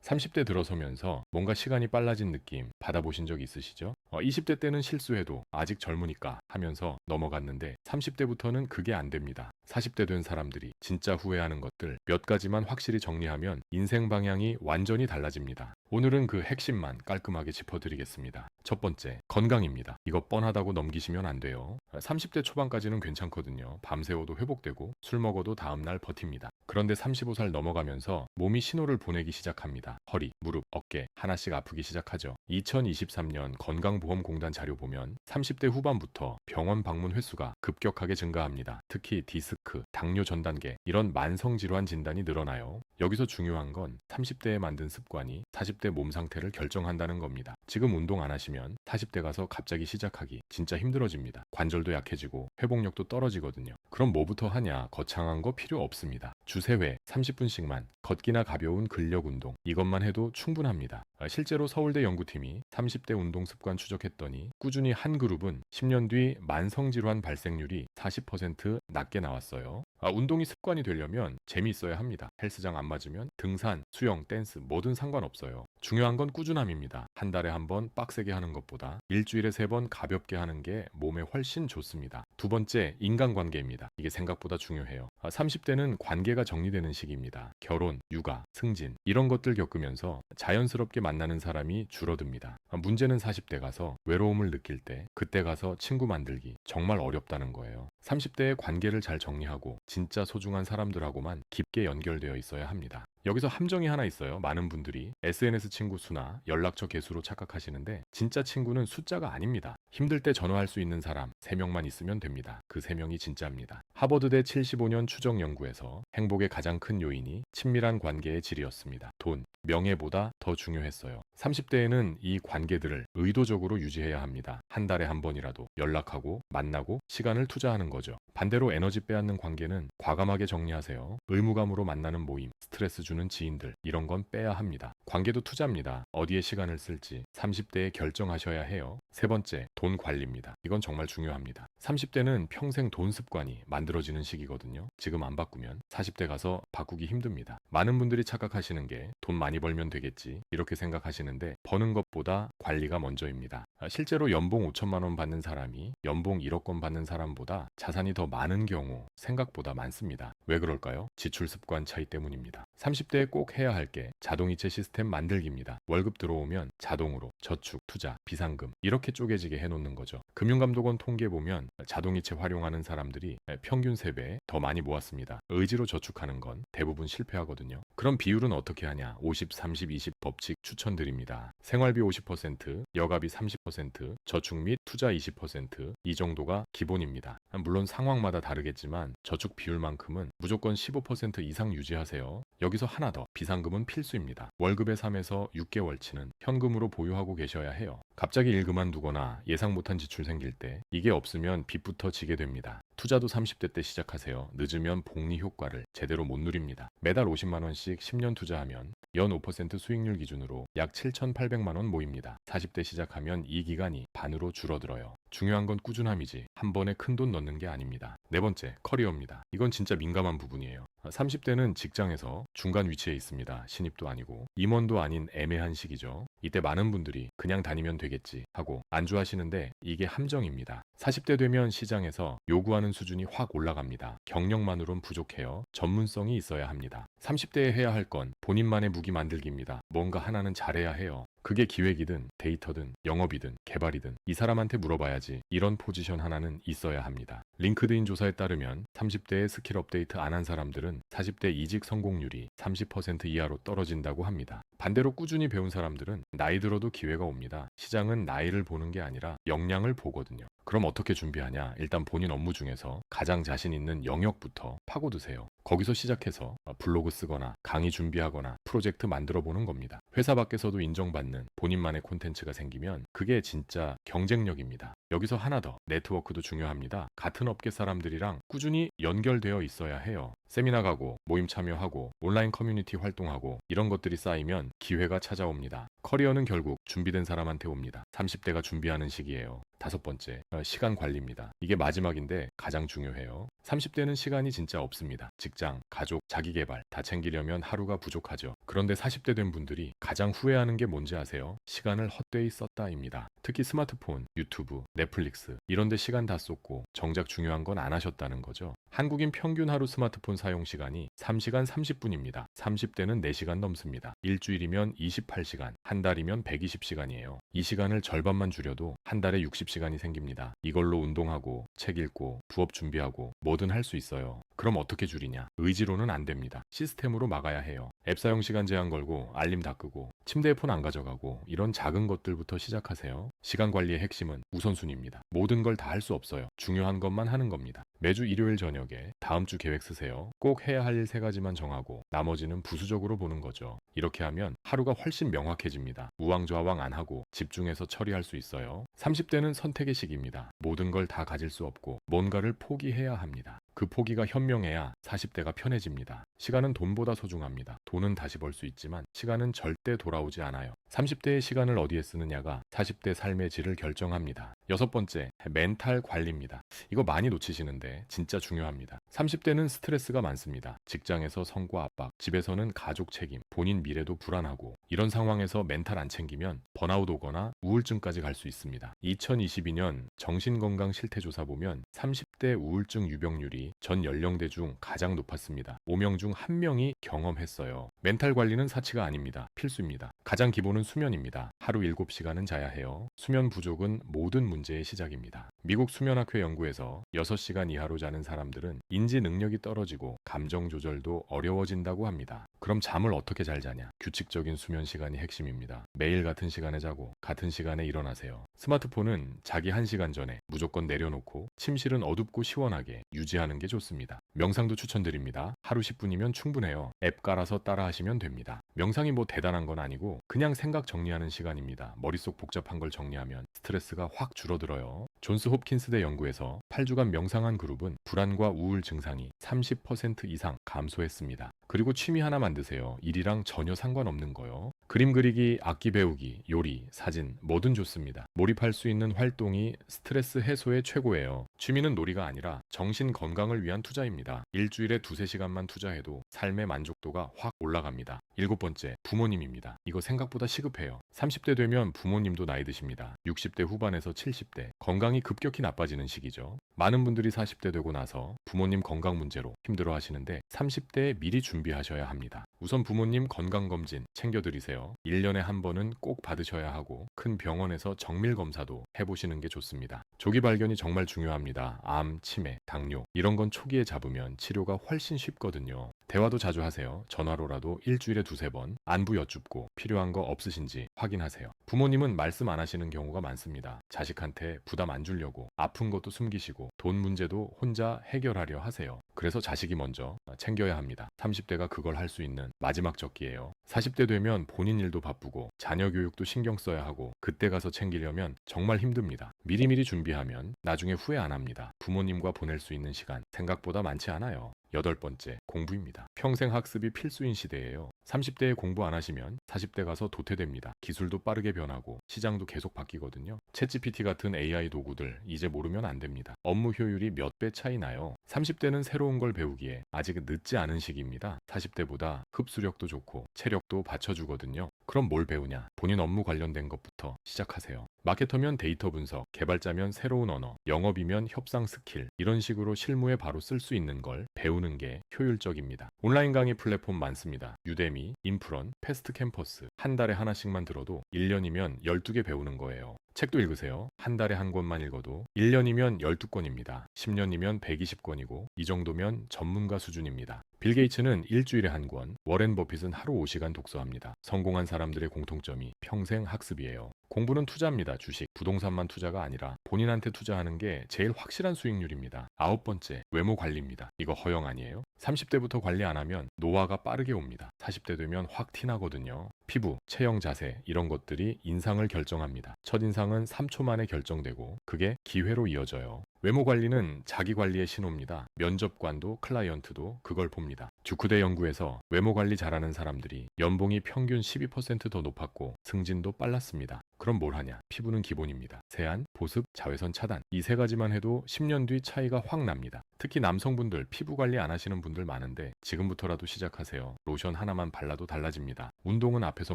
30대 들어서면서 뭔가 시간이 빨라진 느낌 받아보신 적 있으시죠? 20대 때는 실수해도 아직 젊으니까 하면서 넘어갔는데 30대부터는 그게 안 됩니다. 40대 된 사람들이 진짜 후회하는 것들 몇 가지만 확실히 정리하면 인생 방향이 완전히 달라집니다. 오늘은 그 핵심만 깔끔하게 짚어드리겠습니다. 첫 번째, 건강입니다. 이거 뻔하다고 넘기시면 안 돼요. 30대 초반까지는 괜찮거든요. 밤새워도 회복되고 술 먹어도 다음날 버팁니다. 그런데 35살 넘어가면서 몸이 신호를 보내기 시작합니다. 허리, 무릎, 어깨 하나씩 아프기 시작하죠. 2023년 건강보험공단 자료 보면 30대 후반부터 병원 방문 횟수가 급격하게 증가합니다. 특히 디스크, 당뇨 전 단계 이런 만성질환 진단이 늘어나요. 여기서 중요한 건 30대에 만든 습관이 40대 몸 상태를 결정한다는 겁니다. 지금 운동 안 하시면 40대 가서 갑자기 시작하기 진짜 힘들어집니다. 관절도 약해지고 회복력도 떨어지거든요. 그럼 뭐부터 하냐? 거창한 거 필요 없습니다. 주세 회 30분씩만 걷기나 가벼운 근력 운동 이것만 해도 충분합니다. 실제로 서울대 연구팀이 30대 운동 습관 추적했더니 꾸준히 한 그룹은 10년 뒤 만성질환 발생률이 40% 낮게 나왔어요. 운동이 습관이 되려면 재미있어야 합니다. 헬스장 안 맞으면 등산, 수영, 댄스 뭐든 상관없어요. 중요한 건 꾸준함입니다. 한 달에 한 번 빡세게 하는 것보다 일주일에 3번 가볍게 하는 게 몸에 훨씬 좋습니다. 두 번째, 인간관계입니다. 이게 생각보다 중요해요. 30대는 관계가 정리되는 시기입니다. 결혼, 육아, 승진 이런 것들 겪으면서 자연스럽게 만나는 사람이 줄어듭니다. 문제는 40대 가서 외로움을 느낄 때 그때 가서 친구 만들기 정말 어렵다는 거예요. 30대의 관계를 잘 정리하고 진짜 소중한 사람들하고만 깊게 연결되어 있어야 합니다. 여기서 함정이 하나 있어요. 많은 분들이 SNS 친구 수나 연락처 개수로 착각하시는데 진짜 친구는 숫자가 아닙니다. 힘들 때 전화할 수 있는 사람 3명만 있으면 됩니다. 그 3명이 진짜입니다. 하버드대 75년 추적 연구에서 행복의 가장 큰 요인이 친밀한 관계의 질이었습니다. 돈, 명예보다 더 중요했어요. 30대에는 이 관계들을 의도적으로 유지해야 합니다. 한 달에 한 번이라도 연락하고 만나고 시간을 투자하는 거죠. 반대로 에너지 빼앗는 관계는 과감하게 정리하세요. 의무감으로 만나는 모임, 스트레스 주는 지인들 이런 건 빼야 합니다. 관계도 투자입니다. 어디에 시간을 쓸지 30대에 결정하셔야 해요. 세 번째, 돈 관리입니다. 이건 정말 중요합니다. 30대는 평생 돈 습관이 만들어지는 시기거든요. 지금 안 바꾸면 40대 가서 바꾸기 힘듭니다. 많은 분들이 착각하시는 게 돈 많이 벌면 되겠지 이렇게 생각하시는데 버는 것보다 관리가 먼저입니다. 실제로 연봉 5천만 원 받는 사람이 연봉 1억 원 받는 사람보다 자산이 더 많은 경우 생각보다 많습니다. 왜 그럴까요? 지출 습관 차이 때문입니다. 30대에 꼭 해야 할 게 자동이체 시스템 만들기입니다. 월급 들어오면 자동으로 저축, 투자, 비상금 이렇게 쪼개지게 해놓는 거죠. 금융감독원 통계 보면 자동이체 활용하는 사람들이 평균 3배 더 많이 모았습니다. 의지로 저축하는 건 대부분 실패하거든요. 그럼 비율은 어떻게 하냐? 50, 30, 20 법칙 추천드립니다. 생활비 50%, 여가비 30%, 저축 및 투자 20% 이 정도가 기본입니다. 물론 상황마다 다르겠지만 저축 비율만큼은 무조건 15% 이상 유지하세요. 여기서 하나 더, 비상금은 필수입니다. 월급의 3에서 6개월치는 현금으로 보유하고 계셔야 해요. 갑자기 일 그만두거나 예상 못한 지출 생길 때 이게 없으면 빚부터 지게 됩니다. 투자도 30대 때 시작하세요. 늦으면 복리 효과를 제대로 못 누립니다. 매달 50만 원씩 10년 투자하면 연 5% 수익률 기준으로 약 7,800만 원 모입니다. 40대 시작하면 이 기간이 반으로 줄어들어요. 중요한 건 꾸준함이지 한 번에 큰돈 넣는 게 아닙니다. 네 번째, 커리어입니다. 이건 진짜 민감한 부분이에요. 30대는 직장에서 중간 위치에 있습니다. 신입도 아니고 임원도 아닌 애매한 시기죠. 이때 많은 분들이 그냥 다니면 되겠지 하고 안주하시는데 이게 함정입니다. 40대 되면 시장에서 요구하는 수준이 확 올라갑니다. 경력만으론 부족해요. 전문성이 있어야 합니다. 30대에 해야 할 건 본인만의 무기 만들기입니다. 뭔가 하나는 잘해야 해요. 그게 기획이든 데이터든 영업이든 개발이든 이 사람한테 물어봐야지 이런 포지션 하나는 있어야 합니다. 링크드인 조사에 따르면 30대에 스킬 업데이트 안 한 사람들은 40대 이직 성공률이 30% 이하로 떨어진다고 합니다. 반대로 꾸준히 배운 사람들은 나이 들어도 기회가 옵니다. 시장은 나이를 보는 게 아니라 역량을 보거든요. 그럼 어떻게 준비하냐? 일단 본인 업무 중에서 가장 자신 있는 영역부터 파고드세요. 거기서 시작해서 블로그 쓰거나 강의 준비하거나 프로젝트 만들어 보는 겁니다. 회사 밖에서도 인정받는 본인만의 콘텐츠가 생기면 그게 진짜 경쟁력입니다. 여기서 하나 더, 네트워크도 중요합니다. 같은 업계 사람들이랑 꾸준히 연결되어 있어야 해요. 세미나 가고 모임 참여하고 온라인 커뮤니티 활동하고 이런 것들이 쌓이면 기회가 찾아옵니다. 커리어는 결국 준비된 사람한테 옵니다. 30대가 준비하는 시기예요. 다섯 번째, 시간 관리입니다. 이게 마지막인데 가장 중요해요. 30대는 시간이 진짜 없습니다. 직장, 가족, 자기 개발 다 챙기려면 하루가 부족하죠. 그런데 40대 된 분들이 가장 후회하는 게 뭔지 아세요? 시간을 헛되이 썼다입니다. 특히 스마트폰, 유튜브, 넷플릭스 이런 데 시간 다 쏟고 정작 중요한 건 안 하셨다는 거죠. 한국인 평균 하루 스마트폰 사용 시간이 3시간 30분입니다. 30대는 4시간 넘습니다. 일주일이면 28시간, 한 달이면 120시간이에요. 이 시간을 절반만 줄여도 한 달에 60시간이 생깁니다. 이걸로 운동하고, 책 읽고, 부업 준비하고 뭐든 할 수 있어요. 그럼 어떻게 줄이냐? 의지로는 안 됩니다. 시스템으로 막아야 해요. 앱 사용 시간 제한 걸고, 알림 다 끄고, 침대에 폰 안 가져가고, 이런 작은 것들부터 시작하세요. 시간 관리의 핵심은 우선순위입니다. 모든 걸 다 할 수 없어요. 중요한 것만 하는 겁니다. 매주 일요일 저녁에 다음 주 계획 쓰세요. 꼭 해야 할 일 3가지만 정하고 나머지는 부수적으로 보는 거죠. 이렇게 하면 하루가 훨씬 명확해집니다. 우왕좌왕 안 하고 집중해서 처리할 수 있어요. 30대는 선택의 시기입니다. 모든 걸 다 가질 수 없고 뭔가를 포기해야 합니다. 그 포기가 현명해야 40대가 편해집니다. 시간은 돈보다 소중합니다. 돈은 다시 벌 수 있지만 시간은 절대 돌아오지 않아요. 30대의 시간을 어디에 쓰느냐가 40대 삶의 질을 결정합니다. 여섯 번째, 멘탈 관리입니다. 이거 많이 놓치시는데 진짜 중요합니다. 30대는 스트레스가 많습니다. 직장에서 성과 압박, 집에서는 가족 책임, 본인 미래도 불안하고 이런 상황에서 멘탈 안 챙기면 번아웃 오거나 우울증까지 갈 수 있습니다. 2022년 정신건강 실태조사 보면 30대 우울증 유병률이 전 연령대 중 가장 높았습니다. 5명 중 1명이 경험했어요. 멘탈 관리는 사치가 아닙니다. 필수입니다. 가장 기본은 수면입니다. 하루 7시간은 자야 해요. 수면 부족은 모든 문제의 시작입니다. 미국 수면학회 연구에서 6시간 이하로 자는 사람들은 인지 능력이 떨어지고 감정 조절도 어려워진다고 합니다. 그럼 잠을 어떻게 잘 자냐? 규칙적인 수면 시간이 핵심입니다. 매일 같은 시간에 자고 같은 시간에 일어나세요. 스마트폰은 자기 1시간 전에 무조건 내려놓고 침실은 어둡고 시원하게 유지하는 게 좋습니다. 명상도 추천드립니다. 하루 10분이면 충분해요. 앱 깔아서 따라하시면 됩니다. 명상이 뭐 대단한 건 아니고 그냥 생각 정리하는 시간입니다. 머릿속 복잡한 걸 정리하면 스트레스가 확 줄어들어요. 존스 홉킨스대 연구에서 8주간 명상한 그룹은 불안과 우울 증상이 30% 이상 감소했습니다. 그리고 취미 하나 만드세요. 일이랑 전혀 상관없는 거요. 그림 그리기, 악기 배우기, 요리, 사진 뭐든 좋습니다. 몰입할 수 있는 활동이 스트레스 해소의 최고예요. 취미는 놀이가 아니라 정신 건강을 위한 투자입니다. 일주일에 2~3시간만 투자해도 삶의 만족도가 확 올라갑니다. 일곱 번째, 부모님입니다. 이거 생각보다 시급해요. 30대 되면 부모님도 나이 드십니다. 60대 후반에서 70대, 건강이 급격히 나빠지는 시기죠. 많은 분들이 40대 되고 나서 부모님 건강 문제로 힘들어 하시는데 30대에 미리 준비하셔야 합니다. 우선 부모님 건강검진 챙겨드리세요. 1년에 한 번은 꼭 받으셔야 하고 큰 병원에서 정밀검사도 해보시는 게 좋습니다. 조기 발견이 정말 중요합니다. 암, 치매, 당뇨 이런 건 초기에 잡으면 치료가 훨씬 쉽거든요. 대화도 자주 하세요. 전화로라도 일주일에 2~3번 안부 여쭙고 필요한 거 없으신지 확인하세요. 부모님은 말씀 안 하시는 경우가 많습니다. 자식한테 부담 안 주려고 아픈 것도 숨기시고 돈 문제도 혼자 해결하려 하세요. 그래서 자식이 먼저 챙겨야 합니다. 30대가 그걸 할 수 있는 마지막 적기예요. 40대 되면 본인 일도 바쁘고 자녀 교육도 신경 써야 하고 그때 가서 챙기려면 정말 힘듭니다. 미리미리 준비하면 나중에 후회 안 합니다. 부모님과 보낼 수 있는 시간 생각보다 많지 않아요. 여덟 번째, 공부입니다. 평생 학습이 필수인 시대예요. 30대에 공부 안 하시면 40대 가서 도태됩니다. 기술도 빠르게 변하고 시장도 계속 바뀌거든요. 챗GPT 같은 AI 도구들 이제 모르면 안 됩니다. 업무 효율이 몇 배 차이 나요. 30대는 새로운 걸 배우기에 아직 늦지 않은 시기입니다. 40대보다 흡수력도 좋고 체력도 받쳐주거든요. 그럼 뭘 배우냐? 본인 업무 관련된 것부터 시작하세요. 마케터면 데이터 분석, 개발자면 새로운 언어, 영업이면 협상 스킬 이런 식으로 실무에 바로 쓸 수 있는 걸 배우는 게 효율적입니다. 온라인 강의 플랫폼 많습니다. 유데미, 인프런, 패스트 캠퍼스 한 달에 하나씩만 들어도 1년이면 12개 배우는 거예요. 책도 읽으세요. 한 달에 한 권만 읽어도 1년이면 12권입니다. 10년이면 120권이고 이 정도면 전문가 수준입니다. 빌 게이츠는 일주일에 한 권, 워렌 버핏은 하루 5시간 독서합니다. 성공한 사람들의 공통점이 평생 학습이에요. 공부는 투자입니다. 주식, 부동산만 투자가 아니라 본인한테 투자하는 게 제일 확실한 수익률입니다. 아홉 번째, 외모 관리입니다. 이거 허용 아니에요? 30대부터 관리 안 하면 노화가 빠르게 옵니다. 40대 되면 확 티나거든요. 피부, 체형 자세 이런 것들이 인상을 결정합니다. 첫인상은 3초 만에 결정되고 그게 기회로 이어져요. 외모 관리는 자기 관리의 신호입니다. 면접관도 클라이언트도 그걸 봅니다. 듀크대 연구에서 외모 관리 잘하는 사람들이 연봉이 평균 12% 더 높았고 승진도 빨랐습니다. 그럼 뭘 하냐? 피부는 기본입니다. 세안, 보습, 자외선 차단 이 세 가지만 해도 10년 뒤 차이가 확 납니다. 특히 남성분들 피부 관리 안 하시는 분들 많은데 지금부터라도 시작하세요. 로션 하나만 발라도 달라집니다. 운동은 앞에서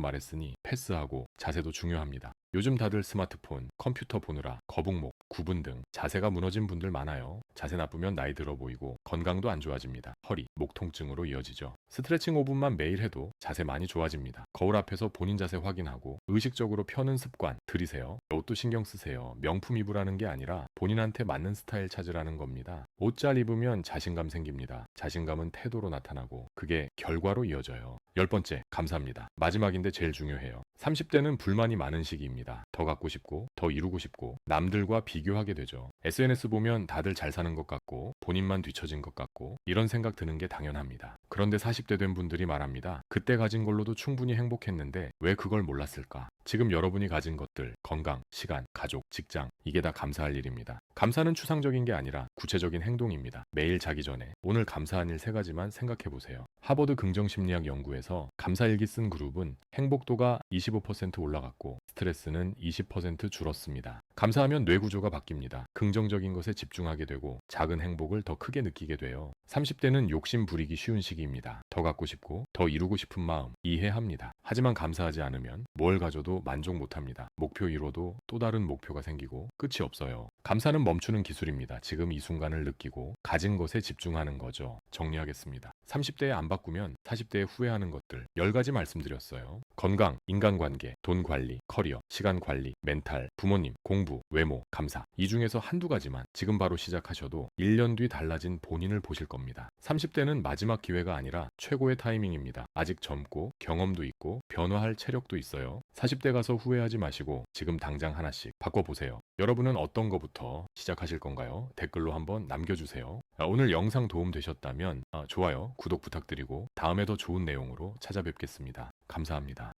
말했으니 패스하고 자세도 중요합니다. 요즘 다들 스마트폰, 컴퓨터 보느라 거북목, 구분 등 자세가 무너진 분들 많아요. 자세 나쁘면 나이 들어 보이고 건강도 안 좋아집니다. 허리, 목 통증으로 이어지죠. 스트레칭 5분만 매일 해도 자세 많이 좋아집니다. 거울 앞에서 본인 자세 확인하고 의식적으로 펴는 습관 들이세요. 옷도 신경 쓰세요. 명품 입으라는 게 아니라 본인한테 맞는 스타일 찾으라는 겁니다. 옷 잘 입으면 자신감 생깁니다. 자신감은 태도로 나타나고 그게 결과로 이어져요. 10번째, 감사합니다. 마지막인데 제일 중요해요. 30대는 불만이 많은 시기입니다. 더 갖고 싶고, 더 이루고 싶고, 남들과 비교하게 되죠. SNS 보면 다들 잘 사는 것 같고, 본인만 뒤처진 것 같고, 이런 생각 드는 게 당연합니다. 그런데 40대 된 분들이 말합니다. 그때 가진 걸로도 충분히 행복했는데 왜 그걸 몰랐을까? 지금 여러분이 가진 것들, 건강, 시간, 가족, 직장, 이게 다 감사할 일입니다. 감사는 추상적인 게 아니라 구체적인 행동입니다. 매일 자기 전에 오늘 감사한 일 3가지만 생각해 보세요. 하버드 긍정심리학 연구에서 감사일기 쓴 그룹은 행복도가 25% 올라갔고 스트레스는 20% 줄었습니다. 감사하면 뇌 구조가 바뀝니다. 긍정적인 것에 집중하게 되고 작은 행복을 더 크게 느끼게 돼요. 30대는 욕심 부리기 쉬운 시기입니다. 더 갖고 싶고 더 이루고 싶은 마음 이해합니다. 하지만 감사하지 않으면 뭘 가져도 만족 못합니다. 목표 이뤄도 또 다른 목표가 생기고 끝이 없어요. 감사는 멈추는 기술입니다. 지금 이 순간을 느끼고 가진 것에 집중하는 거죠. 정리하겠습니다. 30대에 안 바꾸면 40대에 후회하는 것들 10가지 말씀드렸어요. 건강, 인간관계, 돈 관리, 커리어, 시간 관리, 멘탈, 부모님, 공부, 외모, 감사. 이 중에서 한두 가지만 지금 바로 시작하셔도 1년 뒤 달라진 본인을 보실 겁니다. 30대는 마지막 기회가 아니라 최고의 타이밍입니다. 아직 젊고 경험도 있고 변화할 체력도 있어요. 40대 가서 후회하지 마시고 지금 당장 하나씩 바꿔보세요. 여러분은 어떤 거부터 시작하실 건가요? 댓글로 한번 남겨주세요. 오늘 영상 도움 되셨다면 좋아요, 구독 부탁드리고 다음에 더 좋은 내용으로 찾아뵙겠습니다. 감사합니다.